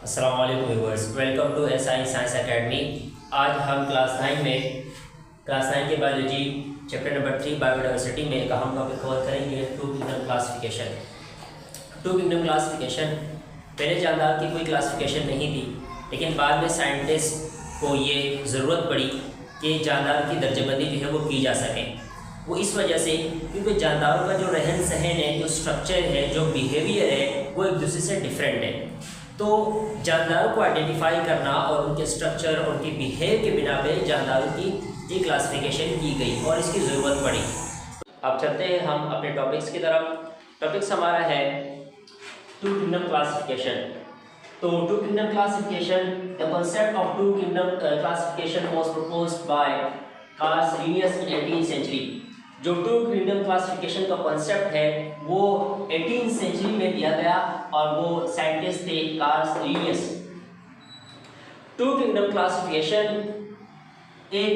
अस्सलाम वालेकुम viewers, welcome to SI science academy. आज हम क्लास 9 के बायोलॉजी चैप्टर नंबर 3 बायोडाइवर्सिटी में एक अहम टॉपिक कवर करेंगे, two kingdom classification. Two kingdom classification पहले जानदार की कोई क्लासिफिकेशन नहीं थी, लेकिन बाद में साइंटिस्ट को ये ज़रूरत पड़ी कि जानदार की दर्जाबंदी जो है वो की जा सके। वो इस वजह से क्योंकि जानदारों का जो रहन सहन है, जो स्ट्रक्चर है, जो बिहेवियर है, वो एक दूसरे से डिफरेंट है। तो जानदारों को आइडेंटिफाई करना और उनके स्ट्रक्चर और उनकी बिहेव के बिना पे जानदारों की ये क्लासिफिकेशन की गई और इसकी ज़रूरत पड़ी। अब चलते हैं हम अपने टॉपिक्स की तरफ। टॉपिक्स हमारा है टू किंगडम क्लासिफिकेशन। तो two kingdom classification, the concept of two kingdom classification was proposed by Carl Linnaeus in 18th century. जो टू किंगडम क्लासिफिकेशन का कॉन्सेप्ट है वो 18th सेंचुरी में दिया गया और वो साइंटिस्ट थे Carl Linnaeus. Two kingdom classification, एक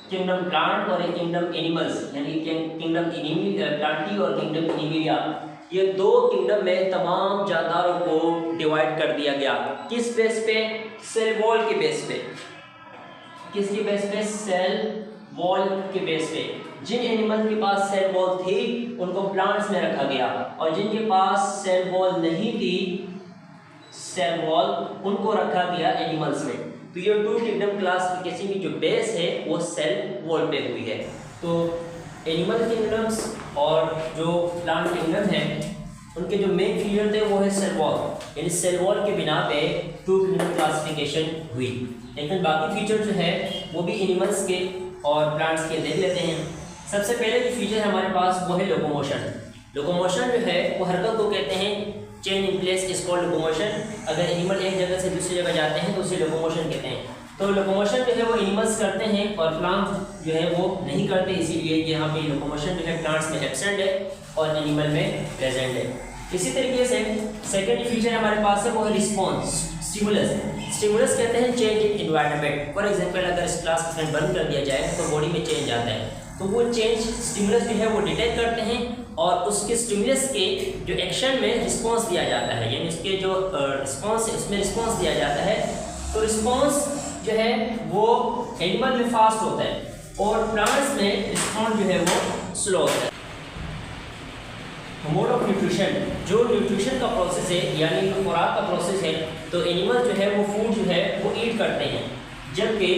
किंगडम प्लांट और एक किंगडम एनिमल्स, यानी किंगडम प्लांटी और किंगडम एनिमिलिया, ये दो किंगडम में तमाम जानदारों को डिवाइड कर दिया गया। किस बेस पे? सेल वॉल के बेस पे। किसके बेस पे? सेल वॉल के बेस पे। जिन एनिमल के पास सेल वॉल थी उनको प्लांट्स में रखा गया और जिनके पास सेल वॉल नहीं थी, सेल वॉल, उनको रखा गया एनिमल्स में। तो ये टू किंगडम क्लासिफिकेशन की जो बेस है वो सेल वॉल पे हुई है। तो एनिमल किंगडम्स और जो प्लांट किंगडम है उनके जो मेन फीचर थे वो है सेल वॉल, यानी सेल वॉल के बिना पे टू किंगडम क्लासिफिकेशन हुई। लेकिन बाकी फीचर जो है वो भी एनिमल्स के और प्लांट्स के देख लेते हैं। सबसे पहले जो फीचर है हमारे पास वो है लोकोमोशन। लोकोमोशन जो है वो हरकत को कहते हैं, change in place is called locomotion. अगर एनिमल एक जगह से दूसरी जगह जाते हैं तो उसे लोकोमोशन कहते हैं। तो लोकोमोशन जो है वो एनिमल्स करते हैं और प्लांट्स जो है वो नहीं करते, इसीलिए यहाँ पे लोकोमोशन जो है प्लांट्स में एब्सेंट है और एनिमल में प्रेजेंट है। इसी तरीके से सेकेंड फीचर हमारे पास है वो है रिस्पॉन्स, स्टिमुलस। स्टिमुलस कहते हैं change in environment. For example अगर इस क्लास को बंद कर दिया जाए तो बॉडी में चेंज आता है, तो वो चेंज स्टिमुलस जो है वो डिटेक्ट करते हैं और उसके स्टिमुलस के जो एक्शन में रिस्पॉन्स दिया जाता है, यानी उसके जो रिस्पॉन्स है उसमें रिस्पॉन्स दिया जाता है। तो रिस्पॉन्स जो है वो एनिमल में फास्ट होता है और प्लांट्स में रिस्पॉन्स जो है वो स्लो होता है। मोड ऑफ न्यूट्रिशन, जो न्यूट्रिशन का प्रोसेस है यानी जो खुराक का प्रोसेस है, तो एनिमल जो है वो फूड जो है वो ईट करते हैं, जबकि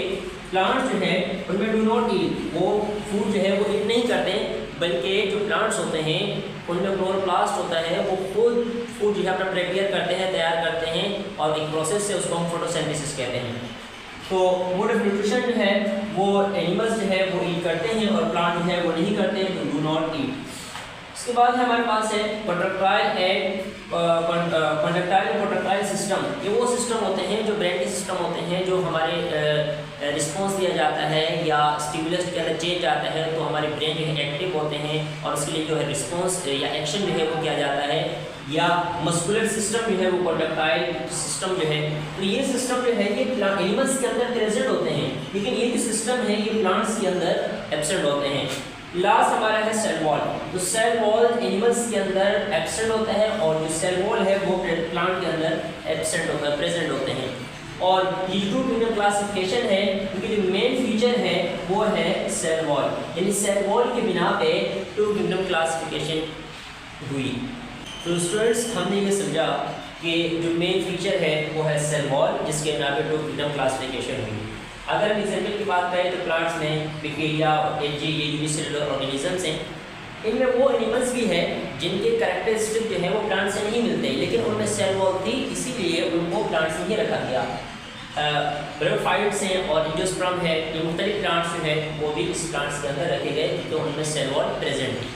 प्लांट्स जो है उनमें डू नॉट ईट, वो फूड जो है वो ईट नहीं करते, बल्कि जो प्लांट्स होते हैं उनमें क्लोरोप्लास्ट होता है, वो खुद फूड जो है अपना प्रिपेयर करते हैं, तैयार करते हैं और एक प्रोसेस से उसको हम फोटोसिंथेसिस कहते हैं। तो मोड ऑफ न्यूट्रिशन जो है वो एनिमल्स जो है वो ईट करते हैं और प्लांट जो है वो नहीं करते, तो डू नॉट ईट। उसके बाद हमारे पास है कॉन्ट्रैक्टाइल एंड कॉन्ट्रैक्टाइल सिस्टम। ये वो सिस्टम होते हैं जो ब्रेन के सिस्टम होते हैं, जो हमारे रिस्पॉन्स दिया जाता है या स्टिमुलस के अंदर चेंज आता है तो हमारे ब्रेन जो है एक्टिव होते हैं और उसके लिए जो है रिस्पॉन्स या एक्शन जो है वो किया जाता है। या मस्कुलर सिस्टम जो है वो कॉन्ट्रैक्टाइल सिस्टम जो है, तो ये सिस्टम जो है ये एनिमल्स के अंदर प्रेजेंट होते हैं, लेकिन ये जो सिस्टम है ये प्लांट्स के अंदर एब्सेंट होते हैं। लास्ट हमारा है सेल वॉल। तो सेल वॉल एनिमल्स के अंदर एब्सेंट होता है और जो सेल वॉल है वो प्लांट के अंदर एब्सेंट होता है, प्रेजेंट होते हैं। और ये टू किंगडम क्लासिफिकेशन है क्योंकि जो मेन फीचर है वो है सेल वॉल, यानी सेल वॉल के बिना पे टू किंगडम क्लासिफिकेशन हुई। तो स्टूडेंट्स हमने ये समझा कि जो मेन फीचर है वो है सेल वॉल, जिसके बिना पे टू किंगडम क्लासिफिकेशन हुई। अगर हम एग्जाम्पल की बात करें तो प्लांट्स में बैक्टीरिया और एल्गी, ये यूनिसेलुलर ऑर्गेनिजम्स हैं, इनमें वो एनिमल्स भी हैं जिनके कैरेक्टरिस्टिक जो है वो प्लांट से नहीं मिलते, लेकिन उनमें सेल वॉल थी, इसीलिए उनको प्लांट्स में ही रखा गया। ब्रायोफाइट्स हैं और एंजियोस्पर्म है, ये मुख्तलिफ प्लांट्स जो है वो भी इस प्लांट्स के अंदर रखे गए, तो उनमें सेल वॉल प्रेजेंट थी।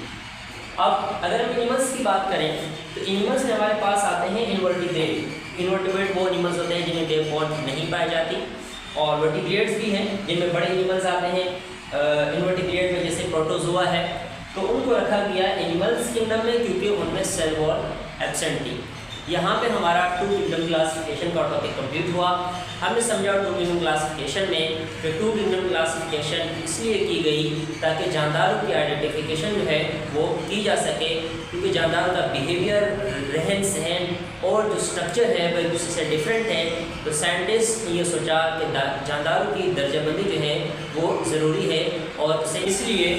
अब अगर हम एनिमल्स की बात करें तो एनिमल्स में हमारे पास आते हैं इनवर्टिब्रेट। इनवर्टिब्रेट वो एनिमल्स होते हैं जिनमें वेव बोन नहीं पाई जाती, और वर्टिब्रेट्स भी हैं जिनमें बड़े एनिमल्स आते हैं। इनवर्टिब्रेट में जैसे प्रोटोजोआ है, तो उनको रखा गया एनिमल्स किंगडम में क्योंकि उनमें सेल वॉल एब्सेंट थी। यहाँ पे हमारा टू किंगडम क्लासिफिकेशन का टॉपिक कंप्लीट हुआ। हमने समझा टू किंगडम क्लासिफिकेशन में कि टू किंगडम क्लासिफिकेशन इसलिए की गई ताकि जानदारों की आइडेंटिफिकेशन जो है वो की जा सके, क्योंकि जानदारों का बिहेवियर, रहन सहन और जो स्ट्रक्चर है वह एक दूसरे से डिफरेंट है। तो साइंटिस्ट ने ये सोचा कि जानदारों की दर्जाबंदी जो है वो ज़रूरी है, और इसलिए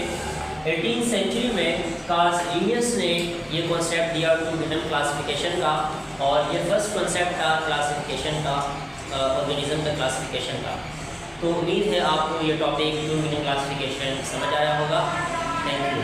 18th सेंचुरी में कार्ल लिनियस ने ये कॉन्सेप्ट दिया टू किंगडम क्लासिफिकेशन का, और ये फर्स्ट कॉन्सेप्ट था क्लासिफिकेशन का, ऑर्गेनिज्म का क्लासिफिकेशन का। तो उम्मीद है आपको ये टॉपिक टू किंगडम क्लासिफिकेशन समझ आया होगा। Thank you.